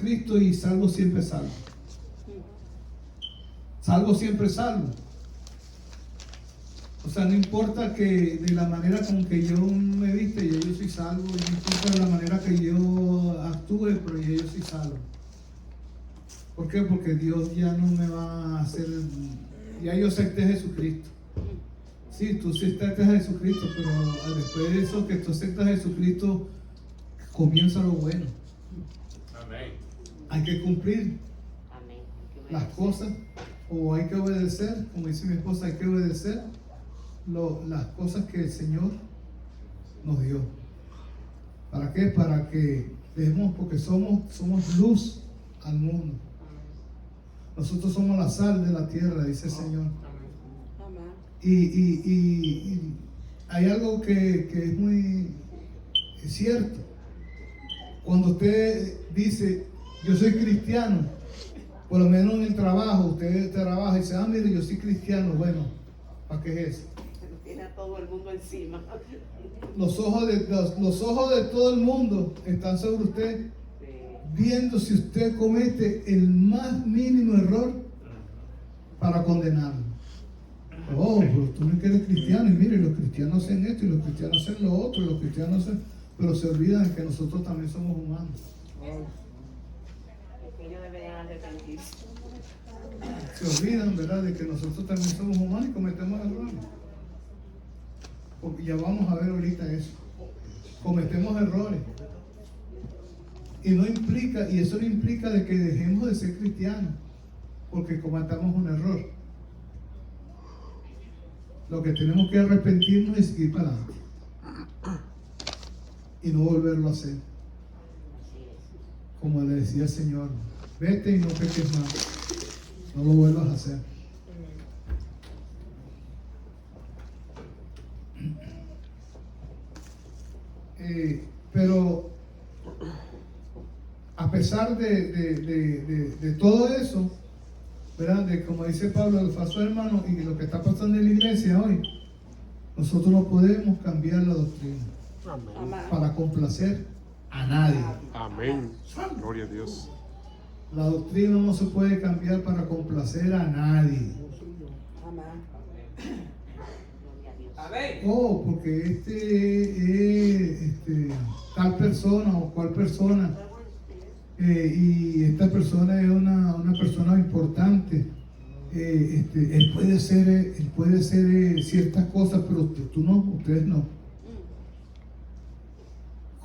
Cristo y salvo siempre salvo. Salvo siempre salvo. O sea, no importa que de la manera con que yo me viste, ya yo soy salvo. No importa de la manera que yo actúe, pero ya yo soy salvo. ¿Por qué? Porque Dios ya no me va a hacer... Ya yo acepté a Jesucristo. Sí, tú sí aceptas a Jesucristo, pero después de eso que tú aceptas a Jesucristo, comienza lo bueno. Amén. Hay que cumplir Amén. las cosas, o hay que obedecer, como dice mi esposa, hay que obedecer las cosas que el Señor nos dio. ¿Para qué? Para que dejemos, porque somos luz al mundo. Nosotros somos la sal de la tierra, dice el Señor. Y hay algo que es muy cierto. Cuando usted dice, yo soy cristiano, por lo menos en el trabajo, usted trabaja y dice, mire, yo soy cristiano. Bueno, ¿para qué es eso? Tiene a todo el mundo encima. Los ojos de todo el mundo están sobre usted, viendo si usted comete el más mínimo error para condenarlo. Oh, pero tú no eres cristiano, y mire, los cristianos hacen esto y los cristianos hacen lo otro, y los cristianos hacen... Pero se olvidan que nosotros también somos humanos. Ellos deberían arrepentirse. Se olvidan, ¿verdad?, de que nosotros también somos humanos y cometemos errores. Porque ya vamos a ver ahorita eso. Cometemos errores. Y eso no implica de que dejemos de ser cristianos porque cometamos un error. Lo que tenemos que arrepentirnos es seguir para adelante y no volverlo a hacer. Como le decía el Señor, vete y no peques más, no lo vuelvas a hacer. Pero a pesar de todo eso, ¿verdad?, de como dice Pablo, el falso hermano, y lo que está pasando en la iglesia hoy, nosotros no podemos cambiar la doctrina. Amén. Para complacer a nadie. Amén. Gloria a Dios. La doctrina no se puede cambiar para complacer a nadie. Oh, porque tal persona o cual persona, y esta persona es una persona importante. Él puede ser ciertas cosas, pero tú no, ustedes no.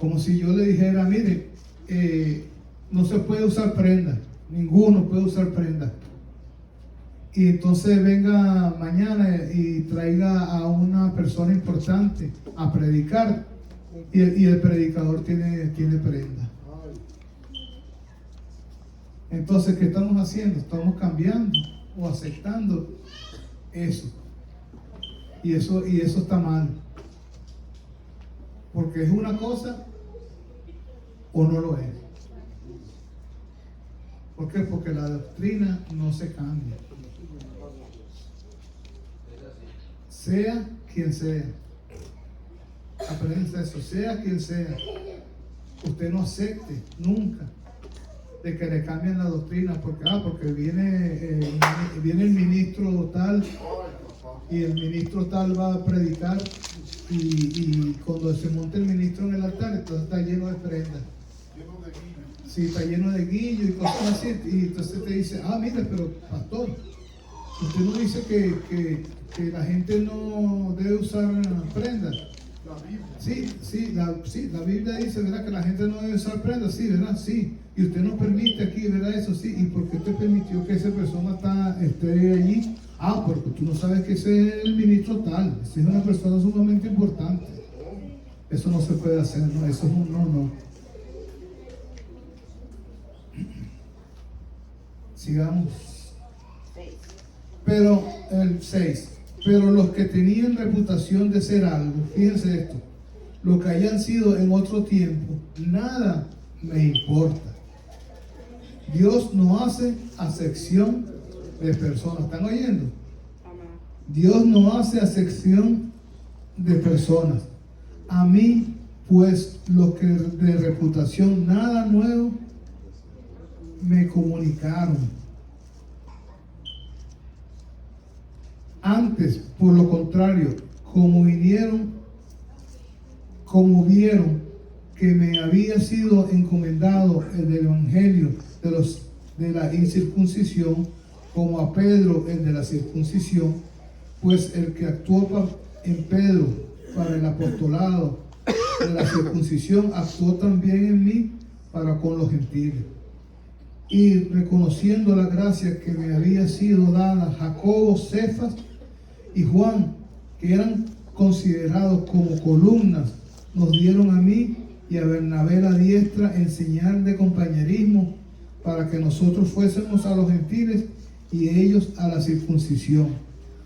Como si yo le dijera, mire, no se puede usar prenda, ninguno puede usar prenda. Y entonces venga mañana y traiga a una persona importante a predicar, y el predicador tiene prenda. Entonces, ¿qué estamos haciendo? Estamos cambiando o aceptando eso. Y eso está mal. Porque es una cosa o no lo es. ¿Por qué? Porque la doctrina no se cambia. Sea quien sea. Aprendan eso. Sea quien sea. Usted no acepte nunca de que le cambien la doctrina. Porque viene el ministro tal y el ministro tal va a predicar. Y cuando se monta el ministro en el altar, entonces está lleno de prendas. Sí, está lleno de guillo y cosas así. Y entonces te dice, mire, pero pastor, usted no dice que la gente no debe usar prendas. Sí, la Biblia dice, ¿verdad?, que la gente no debe usar prendas. Sí, ¿verdad? Sí. Y usted no permite aquí, ¿verdad? Eso sí. ¿Y por qué usted permitió que esa persona esté allí? Porque tú no sabes que ese es el ministro tal. Esa es una persona sumamente importante. Eso no se puede hacer, ¿no? Eso es un no. Sigamos. Pero el 6. Pero los que tenían reputación de ser algo, fíjense esto, lo que hayan sido en otro tiempo, nada me importa. Dios no hace acepción de personas. ¿Están oyendo? Dios no hace acepción de personas. A mí, pues, los que de reputación nada nuevo comunicaron. Antes, por lo contrario, como vieron que me había sido encomendado el evangelio de la incircuncisión, como a Pedro el de la circuncisión, pues el que actuó en Pedro para el apostolado de la circuncisión actuó también en mí para con los gentiles. Y reconociendo la gracia que me había sido dada, Jacobo, Cefas y Juan, que eran considerados como columnas, nos dieron a mí y a Bernabé la diestra en señal de compañerismo, para que nosotros fuésemos a los gentiles y ellos a la circuncisión.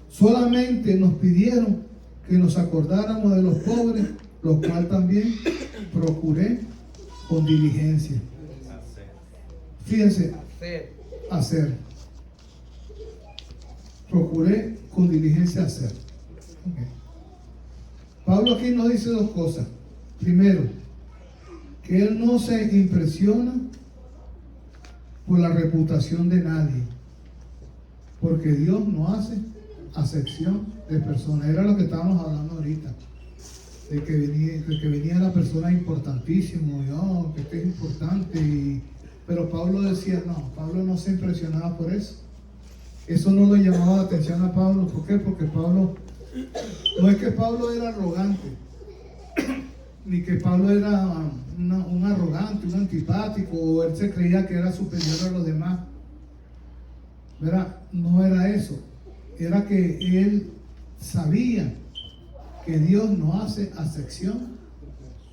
Solamente nos pidieron que nos acordáramos de los pobres, lo cual también procuré con diligencia. Fíjense, hacer. Procuré con diligencia hacer. Okay. Pablo aquí nos dice dos cosas. Primero, que él no se impresiona por la reputación de nadie, porque Dios no hace acepción de personas. Era lo que estábamos hablando ahorita, de que venía la persona importantísimo, y, oh, que este es importante, pero Pablo decía, no, Pablo no se impresionaba por eso. Eso no le llamaba la atención a Pablo. ¿Por qué? Porque Pablo, no es que Pablo era arrogante, ni que Pablo era un arrogante, un antipático, o él se creía que era superior a los demás. ¿Verdad? No era eso. Era que él sabía que Dios no hace acepción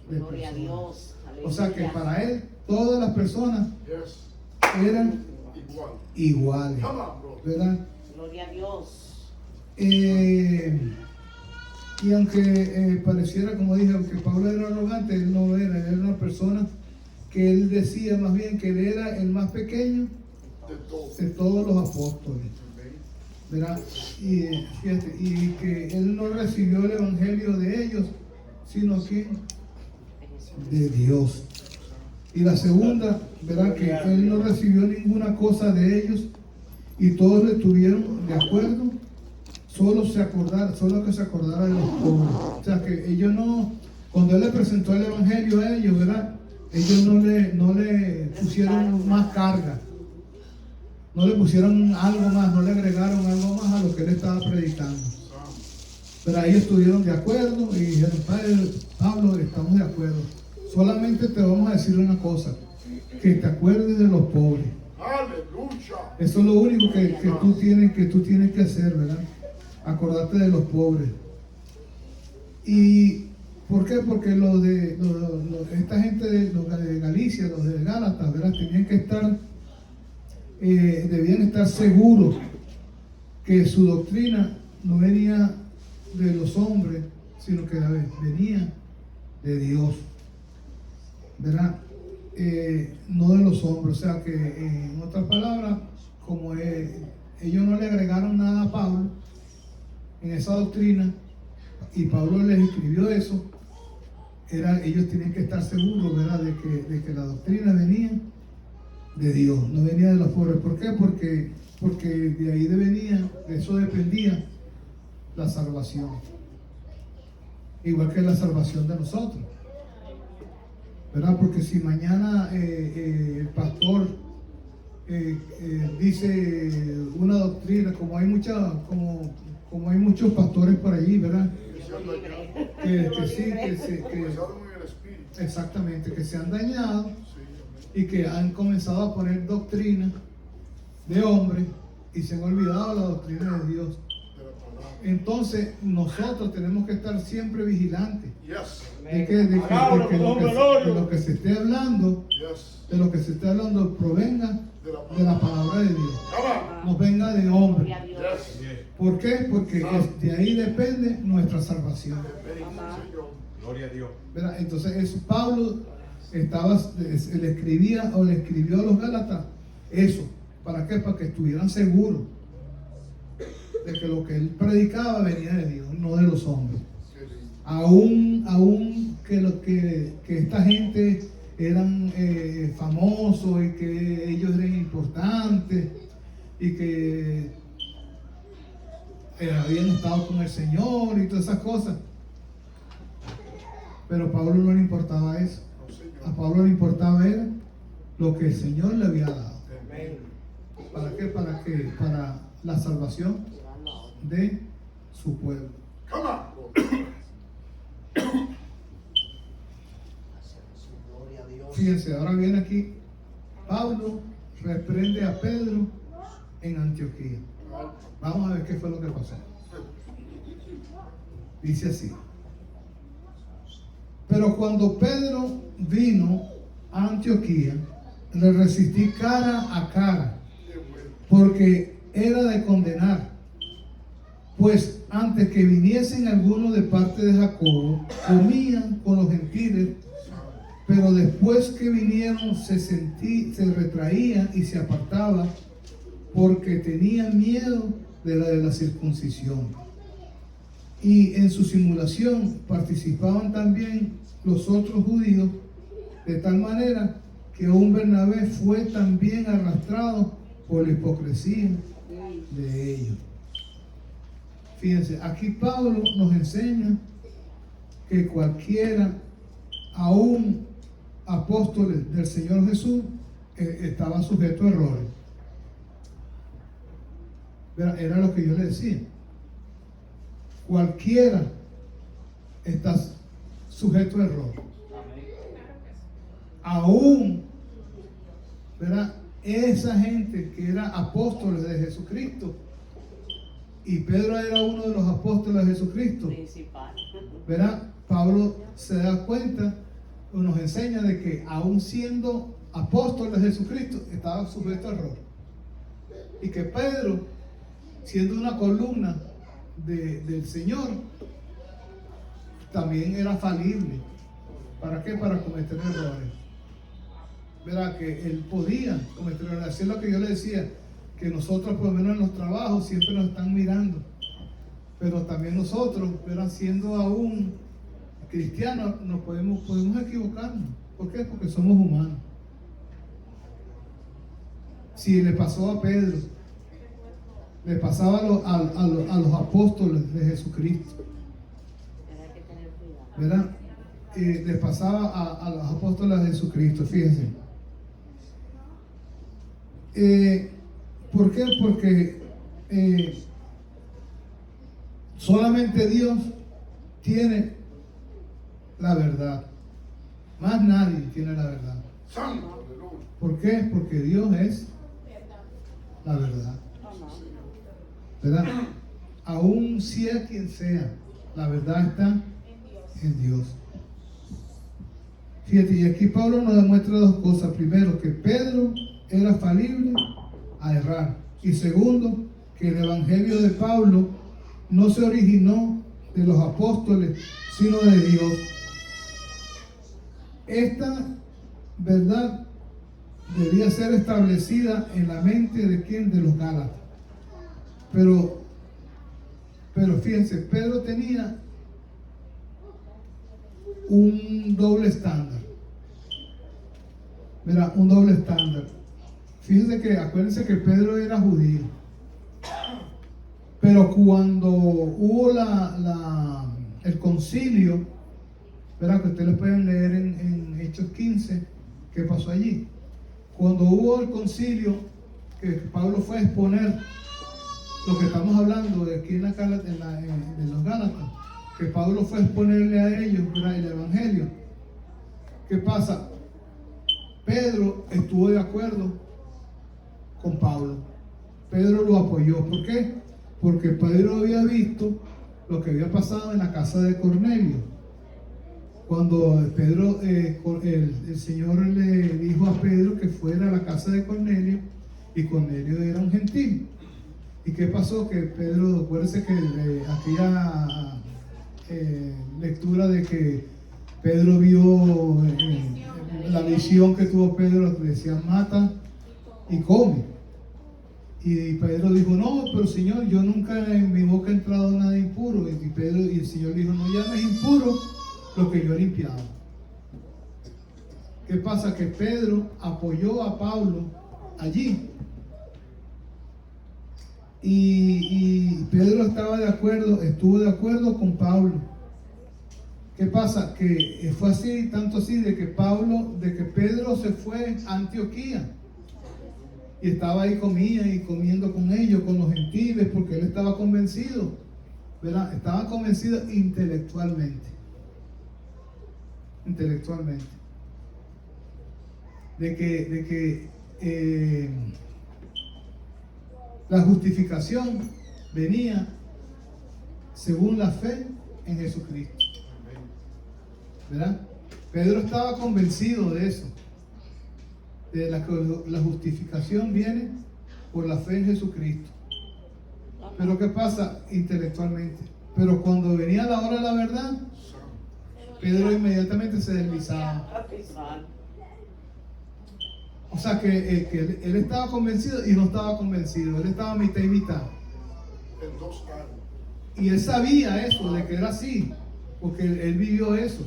de Gloria a personas. Dios. O sea que Aleluya. para él todas las personas eran iguales. ¿Verdad? Gloria a Dios. Y aunque pareciera, como dije, aunque Pablo era arrogante, él no era. Él era una persona que él decía más bien que él era el más pequeño de todos los apóstoles. ¿Verdad? Y fíjate, y que él no recibió el evangelio de ellos, sino que de Dios. Y la segunda, ¿verdad? Que él no recibió ninguna cosa de ellos y todos le estuvieron de acuerdo, solo que se acordara de los pobres. O sea que ellos no, cuando él le presentó el evangelio a ellos, ¿verdad? Ellos no le pusieron más carga, no le pusieron algo más, no le agregaron algo más a lo que él estaba predicando. Pero ellos estuvieron de acuerdo y dijeron, Pablo, estamos de acuerdo. Solamente te vamos a decir una cosa, que te acuerdes de los pobres. Aleluya. Eso es lo único que tú tienes que hacer, ¿verdad? Acordarte de los pobres. ¿Y por qué? Porque esta gente de Galicia, los de Gálatas, ¿verdad? Debían estar seguros que su doctrina no venía de los hombres, sino que venía de Dios, ¿verdad? No de los hombres. O sea que, en otras palabras, como ellos no le agregaron nada a Pablo en esa doctrina, y Pablo les escribió eso, ellos tenían que estar seguros, ¿verdad? De que la doctrina venía de Dios, no venía de los pobres. ¿Por qué? Porque de ahí de eso dependía la salvación, igual que la salvación de nosotros, ¿verdad? Porque si mañana el pastor dice una doctrina, como hay muchos pastores por allí, ¿verdad? Exactamente, que se han dañado y que han comenzado a poner doctrina de hombres y se han olvidado la doctrina de Dios. Entonces nosotros tenemos que estar siempre vigilantes de lo que se esté hablando, provenga de la palabra de Dios, no venga de hombre. Gloria a Dios. ¿Por qué? Porque de ahí depende nuestra salvación. Gloria a Dios. ¿Verdad? Entonces Pablo le escribió a los Gálatas eso. ¿Para qué? Para que estuvieran seguros de que lo que él predicaba venía de Dios, no de los hombres. Aún que esta gente eran famosos y que ellos eran creyentes y que habían estado con el Señor y todas esas cosas. Pero a Pablo no le importaba eso. A Pablo le importaba era lo que el Señor le había dado. ¿Para qué? Para la salvación de su pueblo. Fíjense, ahora viene aquí, Pablo reprende a Pedro en Antioquía. Vamos a ver qué fue lo que pasó. Dice así: pero cuando Pedro vino a Antioquía, le resistí cara a cara, porque era de condenar. Pues antes que viniesen algunos de parte de Jacobo, comían con los gentiles, pero después que vinieron se retraía y se apartaba, porque tenía miedo de la circuncisión. Y en su simulación participaban también los otros judíos, de tal manera que aún Bernabé fue también arrastrado por la hipocresía de ellos. Fíjense, aquí Pablo nos enseña que cualquiera, aún apóstoles del Señor Jesús, estaba sujeto a errores. Era lo que yo le decía. Cualquiera está sujeto a error. Aún, ¿verdad? Esa gente que era apóstoles de Jesucristo, y Pedro era uno de los apóstoles de Jesucristo, Principal. ¿verdad? Pablo se da cuenta o nos enseña de que aún siendo apóstoles de Jesucristo estaba sujeto a error, y que Pedro, siendo una columna del Señor, también era falible. ¿Para qué? Para cometer errores. ¿Verdad? Que él podía cometer errores. Así es lo que yo le decía, que nosotros, por lo menos en los trabajos, siempre nos están mirando. Pero también nosotros, ¿verdad? Siendo aún cristianos, nos podemos equivocarnos. ¿Por qué? Porque somos humanos. Si le pasó a Pedro, le pasaba a los apóstoles de Jesucristo, ¿verdad? Le pasaba a los apóstoles de Jesucristo. Fíjense. ¿Por qué? Porque solamente Dios tiene la verdad. Más nadie tiene la verdad. ¿Por qué? Porque Dios es la verdad. ¿Verdad? Aún sea quien sea, la verdad está en Dios. Fíjate, y aquí Pablo nos demuestra dos cosas. Primero, que Pedro era falible a errar. Y segundo, que el evangelio de Pablo no se originó de los apóstoles, sino de Dios. Esta verdad debía ser establecida en la mente de ¿quién? De los Gálatas. Pero fíjense, Pedro tenía un doble estándar. Mira, un doble estándar. Fíjense que, acuérdense que Pedro era judío. Pero cuando hubo el concilio, ¿verdad? Que ustedes lo pueden leer en Hechos 15, ¿qué pasó allí? Cuando hubo el concilio, que Pablo fue a exponer lo que estamos hablando de aquí en los Gálatas, que Pablo fue a exponerle a ellos, ¿verdad? El evangelio. ¿Qué pasa? Pedro estuvo de acuerdo con Pablo. Pedro lo apoyó. ¿Por qué? Porque Pedro había visto lo que había pasado en la casa de Cornelio. Cuando Pedro, el Señor le dijo a Pedro que fuera a la casa de Cornelio, y Cornelio era un gentil. ¿Y qué pasó? Que Pedro, acuérdense que aquella lectura de que Pedro vio la visión que tuvo Pedro, que decía mata y come. Y Pedro dijo, no, pero Señor, yo nunca en mi boca he entrado nada impuro. Y el Señor dijo, no llames impuro lo que yo he limpiado. ¿Qué pasa? Que Pedro apoyó a Pablo allí. Y Pedro estuvo de acuerdo con Pablo. ¿Qué pasa? Que fue así, tanto así, de que Pedro se fue a Antioquía. Y estaba ahí, comía y comiendo con ellos, con los gentiles, porque él estaba convencido, ¿verdad? Estaba convencido intelectualmente. De que la justificación venía según la fe en Jesucristo, ¿verdad? Pedro estaba convencido de eso, de la justificación viene por la fe en Jesucristo. Pero ¿qué pasa? Intelectualmente. Pero cuando venía la hora de la verdad, Pedro inmediatamente se deslizaba. O sea que él estaba convencido y no estaba convencido. Él estaba mitad y mitad. En 2 años. Y él sabía eso, de que era así, porque él vivió eso.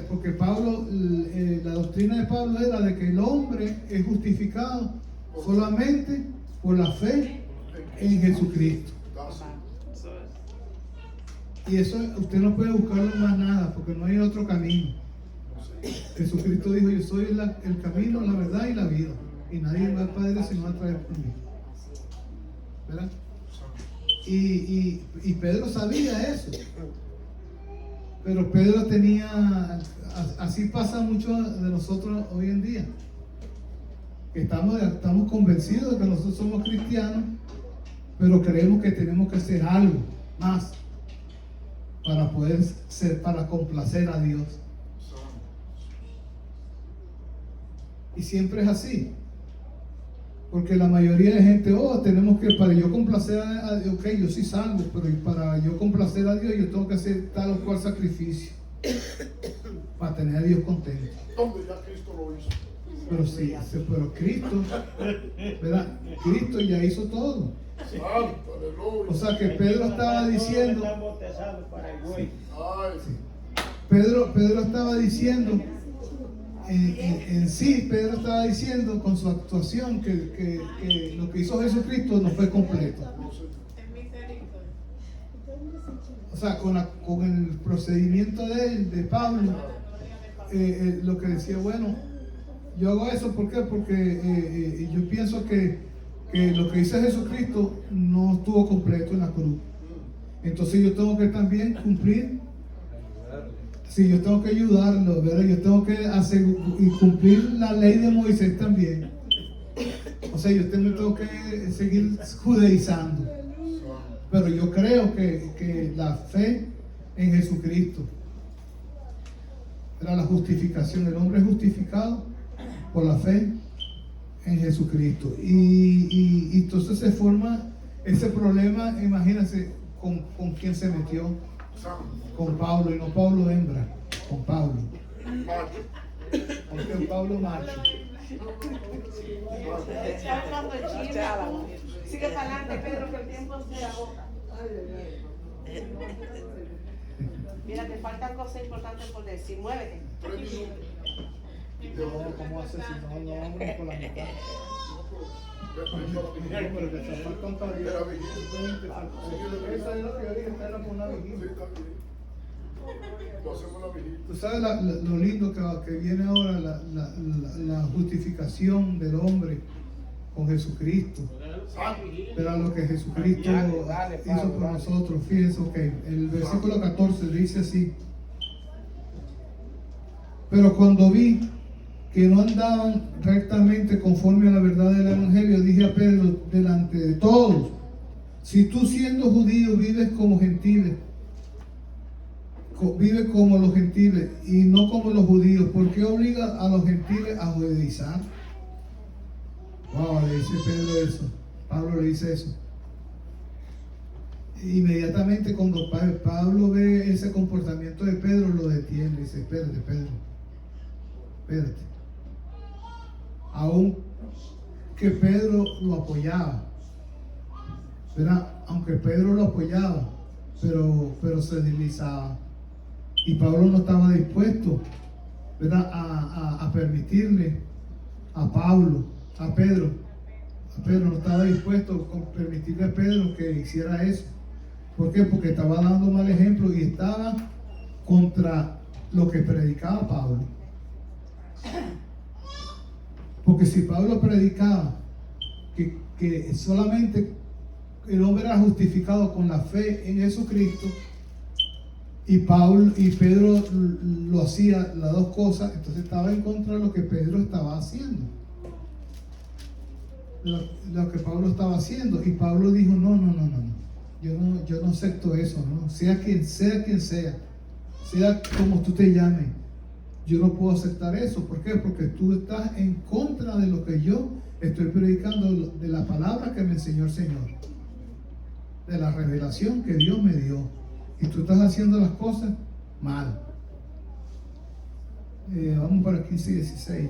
Porque Pablo, la doctrina de Pablo era de que el hombre es justificado solamente por la fe en Jesucristo. Y eso usted no puede buscarlo en más nada, porque no hay otro camino. Jesucristo dijo: yo soy el camino, la verdad y la vida, y nadie va al Padre sino a través de mí, ¿verdad? Y Pedro sabía eso, pero Pedro tenía, así pasa mucho de nosotros hoy en día, que estamos convencidos de que nosotros somos cristianos, pero creemos que tenemos que hacer algo más para complacer a Dios. Y siempre es así, porque la mayoría de gente, tenemos que, para yo complacer a Dios, ok, yo sí salvo, pero para yo complacer a Dios yo tengo que hacer tal o cual sacrificio para tener a Dios contento. ¿Dónde ya Cristo lo hizo? Pero sí, pero Cristo, ¿verdad? Cristo ya hizo todo. Santo, aleluya. O sea que Pedro estaba diciendo, Sí. Pedro estaba diciendo, en sí, Pedro estaba diciendo con su actuación que lo que hizo Jesucristo no fue completo. O sea, con el procedimiento de Pablo, lo que decía, bueno, yo hago eso, ¿por qué? Porque yo pienso que lo que hizo Jesucristo no estuvo completo en la cruz. Entonces yo tengo que también cumplir. Sí, yo tengo que ayudarlo, ¿verdad? Yo tengo que hacer y cumplir la ley de Moisés también. O sea, yo tengo que seguir judaizando. Pero yo creo que la fe en Jesucristo era la justificación. El hombre es justificado por la fe en Jesucristo. Y entonces se forma ese problema, imagínense, con quién se metió. Con Pablo, y no Pablo hembra, con Pablo. Porque Pablo macho. Sigue para adelante, Pedro, que el tiempo se agota. Mira, te faltan cosas importantes por decir. Muévete. 3 minutos. ¿Cómo hace si no vamos por la mitad? Pero que se falta un caballero. Eso es lo que yo dije, era por una vigilia. Lo hacemos la vigilia. Tú sabes lo lindo que viene ahora, la justificación del hombre con Jesucristo. Pero lo que Jesucristo hizo por nosotros. Fíjense, el versículo 14 dice así: pero cuando vi que no andaban rectamente conforme a la verdad del Evangelio, dije a Pedro delante de todos: si tú, siendo judío, vives como gentiles, vive como los gentiles y no como los judíos, ¿por qué obliga a los gentiles a judaizar? Wow, le dice Pedro eso. Pablo le dice eso. Inmediatamente cuando Pablo ve ese comportamiento de Pedro, lo detiene. Le dice: espérate, Pedro, espérate. Aún que Pedro lo apoyaba, ¿verdad? Aunque Pedro lo apoyaba, pero se deslizaba. Y Pablo no estaba dispuesto, ¿verdad?, a permitirle a Pedro, Pedro no estaba dispuesto a permitirle a Pedro que hiciera eso. ¿Por qué? Porque estaba dando mal ejemplo y estaba contra lo que predicaba Pablo. Porque si Pablo predicaba que solamente el hombre era justificado con la fe en Jesucristo, y Pedro lo hacía las dos cosas, entonces estaba en contra de lo que Pedro estaba haciendo, lo que Pablo estaba haciendo. Y Pablo dijo: no, yo no acepto eso, ¿no? Sea quien sea como tú te llames, yo no puedo aceptar eso. ¿Por qué? Porque tú estás en contra de lo que yo estoy predicando, de la palabra que me enseñó el Señor, de la revelación que Dios me dio, y tú estás haciendo las cosas mal. Vamos para 15 y 16.